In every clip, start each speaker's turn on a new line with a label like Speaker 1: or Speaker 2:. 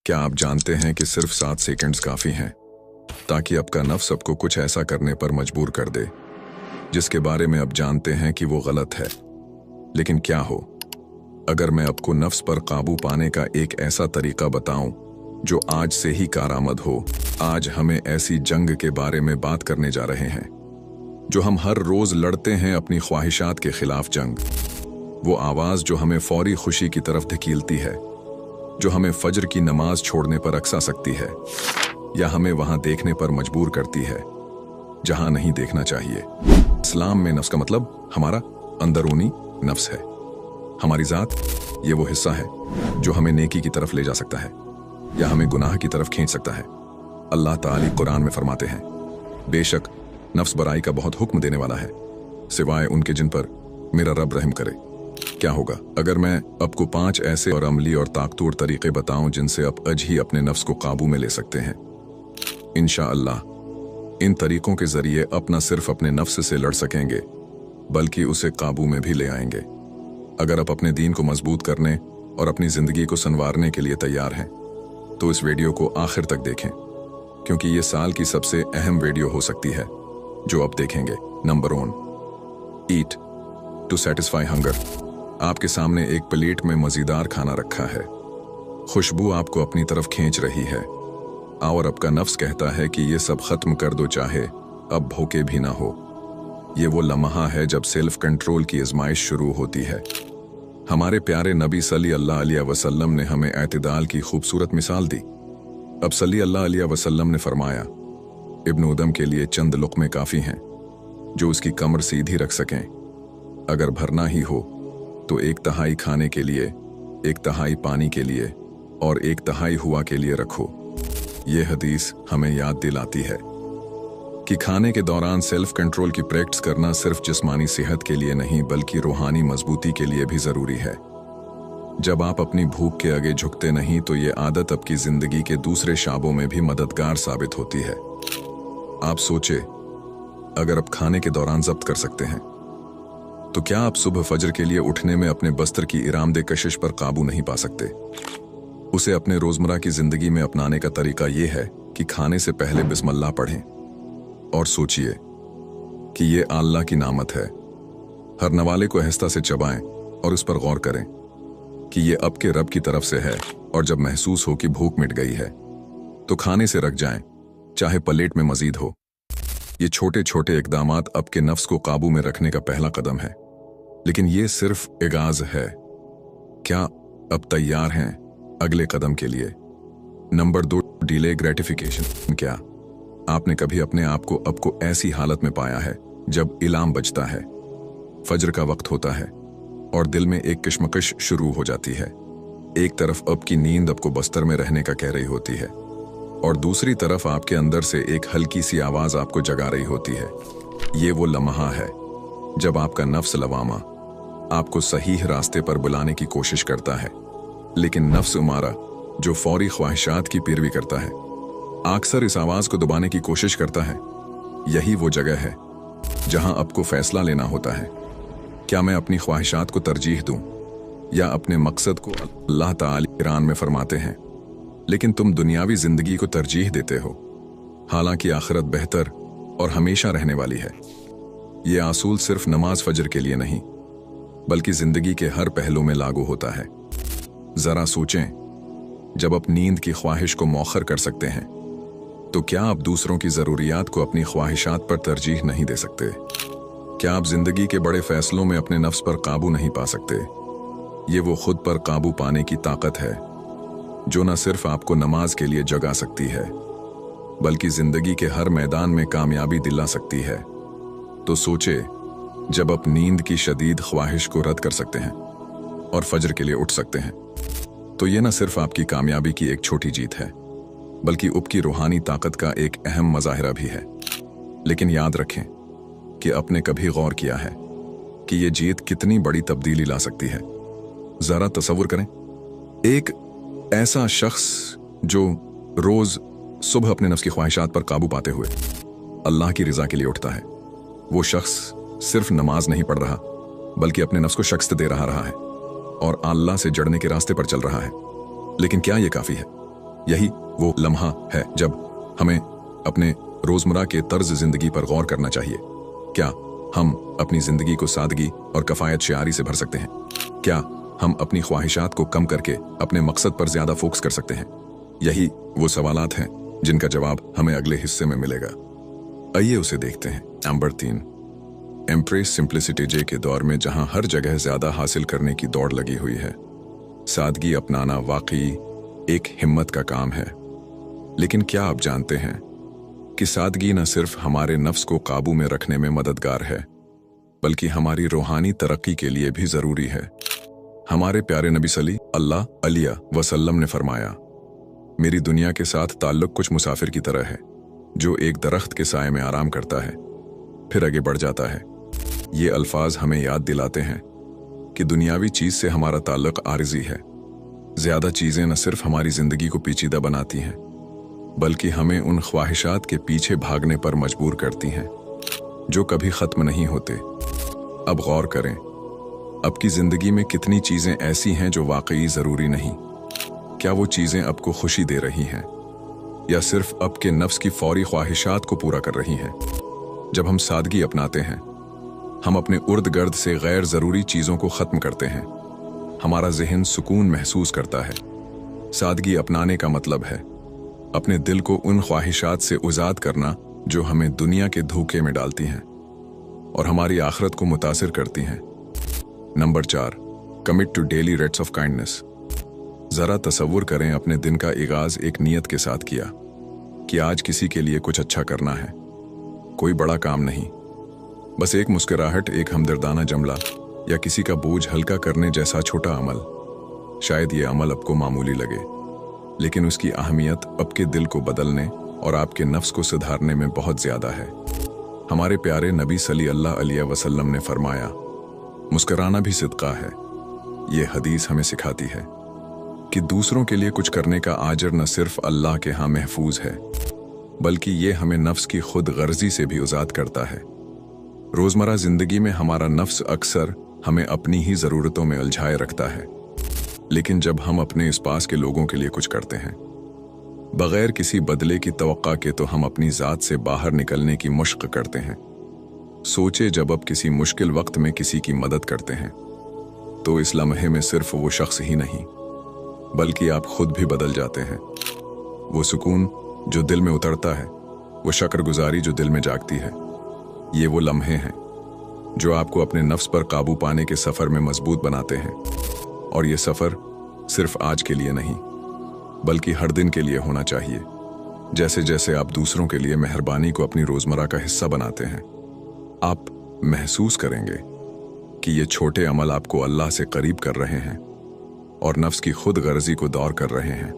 Speaker 1: क्या आप जानते हैं कि सिर्फ 7 सेकंड्स काफ़ी हैं ताकि आपका नफ्स आपको कुछ ऐसा करने पर मजबूर कर दे जिसके बारे में आप जानते हैं कि वो गलत है। लेकिन क्या हो अगर मैं आपको नफ्स पर काबू पाने का एक ऐसा तरीका बताऊं जो आज से ही कारआमद हो। आज हमें ऐसी जंग के बारे में बात करने जा रहे हैं जो हम हर रोज लड़ते हैं, अपनी ख्वाहिशात के खिलाफ जंग। वो आवाज जो हमें फौरी खुशी की तरफ धकेलती है, जो हमें फजर की नमाज छोड़ने पर अकसा सकती है या हमें वहां देखने पर मजबूर करती है जहां नहीं देखना चाहिए। इस्लाम में नफ्स का मतलब हमारा अंदरूनी नफ्स है, हमारी जात। ये वो हिस्सा है जो हमें नेकी की तरफ ले जा सकता है या हमें गुनाह की तरफ खींच सकता है। अल्लाह ताला कुरान में फरमाते हैं, बेशक नफ्स बुराई का बहुत हुक्म देने वाला है सिवाय उनके जिन पर मेरा रब रहम करे। क्या होगा अगर मैं आपको 5 ऐसे और अमली और ताकतूर तरीके बताऊं जिनसे आप आज ही अपने नफ्स को काबू में ले सकते हैं। इंशाअल्लाह इन तरीकों के जरिए आप न सिर्फ अपने नफ्स से लड़ सकेंगे बल्कि उसे काबू में भी ले आएंगे। अगर आप अपने दीन को मजबूत करने और अपनी जिंदगी को संवारने के लिए तैयार हैं तो इस वीडियो को आखिर तक देखें, क्योंकि ये साल की सबसे अहम वीडियो हो सकती है जो आप देखेंगे। Number 1, eat to satisfy hunger. आपके सामने एक प्लेट में मजेदार खाना रखा है, खुशबू आपको अपनी तरफ खींच रही है और आपका नफ्स कहता है कि ये सब खत्म कर दो, चाहे अब भूखे भी ना हो। ये वो लम्हा है जब सेल्फ कंट्रोल की आजमाइश शुरू होती है। हमारे प्यारे नबी सल्लल्लाहु अलैहि वसल्लम ने हमें एतदाल की खूबसूरत मिसाल दी। अब सल्लल्लाहु अलैहि वसल्लम ने फरमाया, इब्न उदम के लिए चंद लुक़मे काफ़ी हैं जो उसकी कमर सीधी रख सकें। अगर भरना ही हो तो 1/3 खाने के लिए, 1/3 पानी के लिए और 1/3 हुआ के लिए रखो। ये हदीस हमें याद दिलाती है कि खाने के दौरान सेल्फ कंट्रोल की प्रैक्टिस करना सिर्फ जिस्मानी सेहत के लिए नहीं बल्कि रूहानी मजबूती के लिए भी ज़रूरी है। जब आप अपनी भूख के आगे झुकते नहीं तो ये आदत आपकी ज़िंदगी के दूसरे शाबों में भी मददगार साबित होती है। आप सोचे, अगर आप खाने के दौरान जब्त कर सकते हैं तो क्या आप सुबह फजर के लिए उठने में अपने बस्तर की इरामदे कशिश पर काबू नहीं पा सकते? उसे अपने रोजमर्रा की जिंदगी में अपनाने का तरीका यह है कि खाने से पहले बिस्मिल्लाह पढ़ें और सोचिए कि ये अल्लाह की नामत है। हर नवाले को आहिस्ता से चबाएं और उस पर गौर करें कि ये आपके रब की तरफ से है, और जब महसूस हो कि भूख मिट गई है तो खाने से रख जाएं, चाहे प्लेट में मजीद हो। ये छोटे छोटे इक़दामात आपके नफ्स को काबू में रखने का पहला कदम है, लेकिन ये सिर्फ आगाज़ है। क्या अब तैयार हैं अगले कदम के लिए? Number 2, delay gratification. क्या आपने कभी अपने आप को ऐसी हालत में पाया है जब इलाम बजता है, फजर का वक्त होता है और दिल में एक कश्मकश शुरू हो जाती है? एक तरफ आपकी नींद आपको बस्तर में रहने का कह रही होती है और दूसरी तरफ आपके अंदर से एक हल्की सी आवाज आपको जगा रही होती है। ये वो लम्हा है जब आपका नफ्स लवामा आपको सही रास्ते पर बुलाने की कोशिश करता है, लेकिन नफ्स उमारा जो फौरी ख्वाहिशात की पैरवी करता है अक्सर इस आवाज को दबाने की कोशिश करता है। यही वो जगह है जहां आपको फैसला लेना होता है, क्या मैं अपनी ख्वाहिशात को तरजीह दूं या अपने मकसद को? अल्लाह ताला कुरान में फरमाते हैं, लेकिन तुम दुनियावी जिंदगी को तरजीह देते हो, हालांकि आखिरत बेहतर और हमेशा रहने वाली है। ये असूल सिर्फ नमाज फजर के लिए नहीं बल्कि जिंदगी के हर पहलू में लागू होता है। जरा सोचें, जब आप नींद की ख्वाहिश को मौखर कर सकते हैं तो क्या आप दूसरों की जरूरियात को अपनी ख्वाहिशात पर तरजीह नहीं दे सकते? क्या आप जिंदगी के बड़े फैसलों में अपने नफ्स पर काबू नहीं पा सकते? ये वो खुद पर काबू पाने की ताकत है जो न सिर्फ आपको नमाज के लिए जगा सकती है बल्कि जिंदगी के हर मैदान में कामयाबी दिला सकती है। तो सोचे, जब आप नींद की शदीद ख्वाहिश को रद्द कर सकते हैं और फजर के लिए उठ सकते हैं तो ये न सिर्फ आपकी कामयाबी की एक छोटी जीत है बल्कि आपकी रूहानी ताकत का एक अहम मजाहिरा भी है। लेकिन याद रखें कि आपने कभी गौर किया है कि ये जीत कितनी बड़ी तब्दीली ला सकती है? जरा तसव्वुर करें, एक ऐसा शख्स जो रोज सुबह अपने नफ्स की ख्वाहिशात पर काबू पाते हुए अल्लाह की रजा के लिए उठता है, वो शख्स सिर्फ नमाज नहीं पढ़ रहा बल्कि अपने नफ्स को शिकस्त दे रहा है और अल्लाह से जड़ने के रास्ते पर चल रहा है। लेकिन क्या यह काफी है? यही वो लम्हा है जब हमें अपने रोजमर्रा के तर्ज जिंदगी पर गौर करना चाहिए। क्या हम अपनी जिंदगी को सादगी और कफायत शियारी से भर सकते हैं? क्या हम अपनी ख्वाहिशात को कम करके अपने मकसद पर ज्यादा फोकस कर सकते हैं? यही वो सवालात हैं जिनका जवाब हमें अगले हिस्से में मिलेगा। आइए उसे देखते हैं। Number 3, empress simplicity. जे के दौर में जहां हर जगह ज्यादा हासिल करने की दौड़ लगी हुई है, सादगी अपनाना वाकई एक हिम्मत का काम है। लेकिन क्या आप जानते हैं कि सादगी न सिर्फ हमारे नफ्स को काबू में रखने में मददगार है, बल्कि हमारी रूहानी तरक्की के लिए भी जरूरी है। हमारे प्यारे नबी सल्लल्लाहु अलैहि वसल्लम ने फरमाया, मेरी दुनिया के साथ ताल्लुक कुछ मुसाफिर की तरह है जो एक दरख्त के साए में आराम करता है फिर आगे बढ़ जाता है। ये अल्फाज हमें याद दिलाते हैं कि दुनियावी चीज से हमारा ताल्लुक आरिजी है। ज्यादा चीजें न सिर्फ हमारी जिंदगी को पेचीदा बनाती हैं, बल्कि हमें उन ख्वाहिशात के पीछे भागने पर मजबूर करती हैं जो कभी खत्म नहीं होते। अब गौर करें, आपकी जिंदगी में कितनी चीजें ऐसी हैं जो वाकई जरूरी नहीं? क्या वो चीजें आपको खुशी दे रही हैं या सिर्फ आपके नफ्स की फौरी ख्वाहिशात को पूरा कर रही हैं? जब हम सादगी अपनाते हैं, हम अपने उर्द गर्द से गैर जरूरी चीजों को खत्म करते हैं। हमारा जहन सुकून महसूस करता है। सादगी अपनाने का मतलब है अपने दिल को उन ख्वाहिशात से आजाद करना जो हमें दुनिया के धोखे में डालती हैं और हमारी आखिरत को मुतासिर करती हैं। Number 4, commit to daily rates of kindness. जरा तसव्वुर करें, अपने दिन का आगाज एक नियत के साथ किया कि आज किसी के लिए कुछ अच्छा करना है। कोई बड़ा काम नहीं, बस एक मुस्कुराहट, एक हमदर्दाना जुमला या किसी का बोझ हल्का करने जैसा छोटा अमल। शायद ये अमल आपको मामूली लगे, लेकिन उसकी अहमियत आपके दिल को बदलने और आपके नफ्स को सुधारने में बहुत ज्यादा है। हमारे प्यारे नबी सल्लल्लाहु अलैहि वसल्लम ने फरमाया, मुस्कुराना भी सिदका है। ये हदीस हमें सिखाती है कि दूसरों के लिए कुछ करने का आजर न सिर्फ अल्लाह के यहाँ महफूज है, बल्कि ये हमें नफ्स की खुद गर्जी से भी आजाद करता है। रोजमर्रा जिंदगी में हमारा नफ्स अक्सर हमें अपनी ही जरूरतों में उलझाए रखता है, लेकिन जब हम अपने इस पास के लोगों के लिए कुछ करते हैं बगैर किसी बदले की तवक्का के, तो हम अपनी जात से बाहर निकलने की मुश्क करते हैं। सोचे, जब आप किसी मुश्किल वक्त में किसी की मदद करते हैं तो इस लम्हे में सिर्फ वो शख्स ही नहीं, बल्कि आप खुद भी बदल जाते हैं। वो सुकून जो दिल में उतरता है, वो शुक्रगुजारी जो दिल में जागती है, ये वो लम्हे हैं जो आपको अपने नफ्स पर काबू पाने के सफर में मजबूत बनाते हैं। और ये सफर सिर्फ आज के लिए नहीं, बल्कि हर दिन के लिए होना चाहिए। जैसे जैसे आप दूसरों के लिए मेहरबानी को अपनी रोजमर्रा का हिस्सा बनाते हैं, आप महसूस करेंगे कि ये छोटे अमल आपको अल्लाह से करीब कर रहे हैं और नफ्स की खुद गर्जी को दौर कर रहे हैं।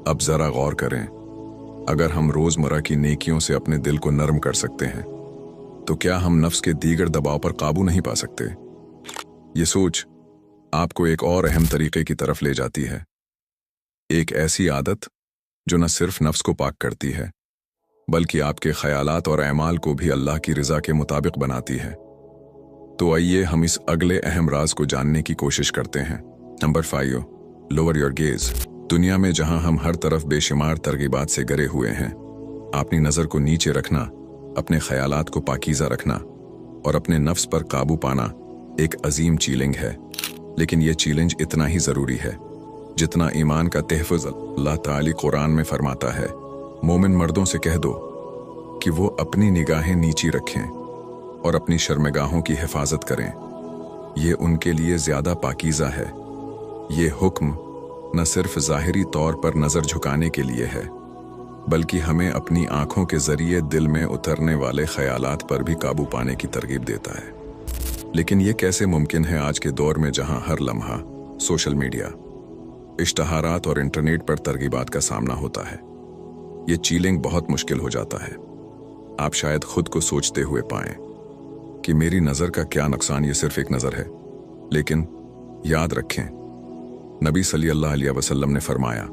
Speaker 1: अब जरा गौर करें, अगर हम रोजमर्रा की नेकियों से अपने दिल को नरम कर सकते हैं, तो क्या हम नफ्स के दीगर दबाव पर काबू नहीं पा सकते? ये सोच आपको एक और अहम तरीके की तरफ ले जाती है, एक ऐसी आदत जो न सिर्फ नफ्स को पाक करती है, बल्कि आपके ख्यालात और अमाल को भी अल्लाह की रजा के मुताबिक बनाती है। तो आइए हम इस अगले अहम राज को जानने की कोशिश करते हैं। Number 5, lower your gauge. दुनिया में जहां हम हर तरफ बेशुमार तरगीबात से घिरे हुए हैं, अपनी नजर को नीचे रखना, अपने ख्यालात को पाकीज़ा रखना और अपने नफ्स पर काबू पाना एक अजीम चैलेंज है। लेकिन यह चैलेंज इतना ही जरूरी है जितना ईमान का तहफ़्फ़ुज़। अल्लाह ताला कुरान में फरमाता है, मोमिन मर्दों से कह दो कि वो अपनी निगाहें नीची रखें और अपनी शर्मगाहों की हिफाजत करें। ये उनके लिए ज्यादा पाकीज़ा है। ये हुक्म न सिर्फ ज़ाहिरी तौर पर नज़र झुकाने के लिए है, बल्कि हमें अपनी आंखों के जरिए दिल में उतरने वाले ख्यालात पर भी काबू पाने की तरगीब देता है। लेकिन ये कैसे मुमकिन है आज के दौर में जहां हर लम्हा सोशल मीडिया, इश्तहारात और इंटरनेट पर तरगीबात का सामना होता है? ये चैलेंज बहुत मुश्किल हो जाता है। आप शायद खुद को सोचते हुए पाएं कि मेरी नज़र का क्या नुकसान, ये सिर्फ एक नज़र है। लेकिन याद रखें, नबी सल्लल्लाहु अलैहि वसल्लम ने फरमाया,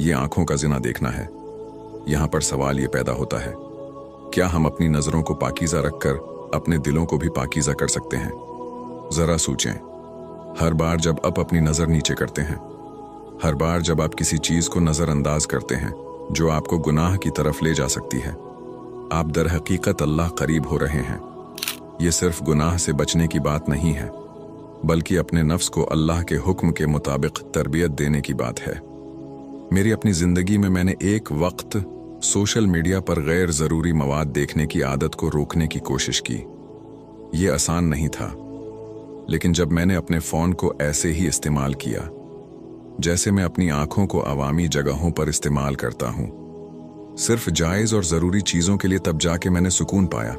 Speaker 1: ये आंखों का जिना देखना है। यहां पर सवाल ये पैदा होता है, क्या हम अपनी नजरों को पाकीज़ा रखकर अपने दिलों को भी पाकीज़ा कर सकते हैं? जरा सोचें, हर बार जब आप अपनी नजर नीचे करते हैं हर बार जब आप किसी चीज को नजरअंदाज करते हैं जो आपको गुनाह की तरफ ले जा सकती है, आप दर हकीकत अल्लाह करीब हो रहे हैं। ये सिर्फ गुनाह से बचने की बात नहीं है, बल्कि अपने नफ्स को अल्लाह के हुक्म के मुताबिक तरबियत देने की बात है। मेरी अपनी जिंदगी में मैंने एक वक्त सोशल मीडिया पर गैर जरूरी मवाद देखने की आदत को रोकने की कोशिश की। ये आसान नहीं था, लेकिन जब मैंने अपने फोन को ऐसे ही इस्तेमाल किया जैसे मैं अपनी आंखों को अवामी जगहों पर इस्तेमाल करता हूं, सिर्फ जायज और जरूरी चीजों के लिए, तब जाके मैंने सुकून पाया।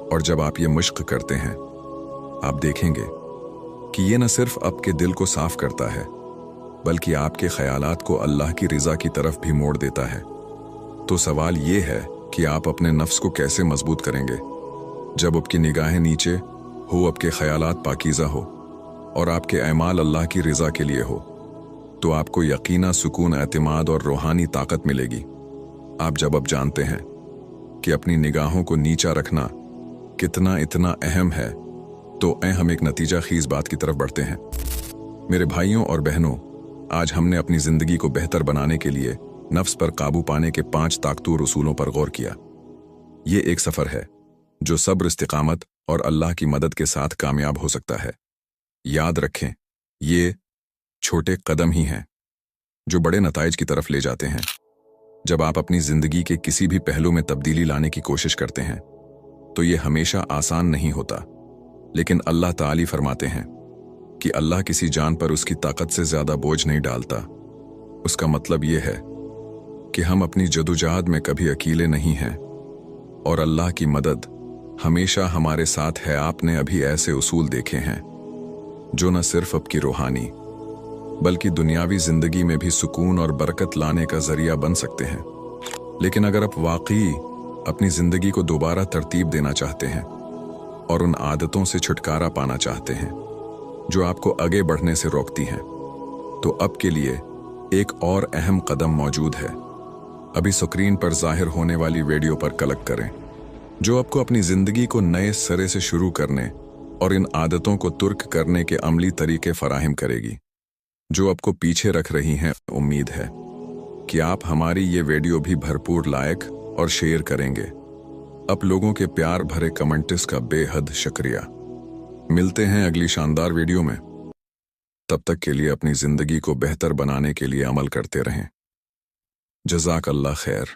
Speaker 1: और जब आप ये मश्क करते हैं, आप देखेंगे कि ये न सिर्फ आपके दिल को साफ करता है, बल्कि आपके ख्यालात को अल्लाह की रिजा की तरफ भी मोड़ देता है। तो सवाल ये है कि आप अपने नफ्स को कैसे मजबूत करेंगे। जब आपकी निगाहें नीचे हो, आपके ख्यालात पाकीज़ा हो और आपके अमाल अल्लाह की रिजा के लिए हो, तो आपको यकीना सुकून, एतमाद और रूहानी ताकत मिलेगी। आप जब अब जानते हैं कि अपनी निगाहों को नीचा रखना कितना इतना अहम है, तो हम एक नतीजा खीज बात की तरफ बढ़ते हैं। मेरे भाइयों और बहनों, आज हमने अपनी जिंदगी को बेहतर बनाने के लिए नफ्स पर काबू पाने के 5 ताकतवर उसूलों पर गौर किया। ये एक सफर है जो सब्र, इस्तिकामत और अल्लाह की मदद के साथ कामयाब हो सकता है। याद रखें, ये छोटे कदम ही हैं जो बड़े नताइज की तरफ ले जाते हैं। जब आप अपनी जिंदगी के किसी भी पहलू में तब्दीली लाने की कोशिश करते हैं, तो ये हमेशा आसान नहीं होता, लेकिन अल्लाह ताली फरमाते हैं कि अल्लाह किसी जान पर उसकी ताकत से ज्यादा बोझ नहीं डालता। उसका मतलब ये है कि हम अपनी जदोजहद में कभी अकेले नहीं हैं और अल्लाह की मदद हमेशा हमारे साथ है। आपने अभी ऐसे उसूल देखे हैं जो न सिर्फ आपकी रूहानी बल्कि दुनियावी जिंदगी में भी सुकून और बरकत लाने का जरिया बन सकते हैं। लेकिन अगर आप वाकई अपनी जिंदगी को दोबारा तरतीब देना चाहते हैं और उन आदतों से छुटकारा पाना चाहते हैं जो आपको आगे बढ़ने से रोकती हैं, तो अब के लिए एक और अहम कदम मौजूद है। अभी स्क्रीन पर जाहिर होने वाली वीडियो पर क्लिक करें, जो आपको अपनी जिंदगी को नए सिरे से शुरू करने और इन आदतों को तुर्क करने के अमली तरीके फराहम करेगी जो आपको पीछे रख रही हैं। उम्मीद है कि आप हमारी ये वीडियो भी भरपूर लाइक और शेयर करेंगे। आप लोगों के प्यार भरे कमेंट्स का बेहद शुक्रिया। मिलते हैं अगली शानदार वीडियो में। तब तक के लिए अपनी जिंदगी को बेहतर बनाने के लिए अमल करते रहें। जज़ाक अल्लाह खैर।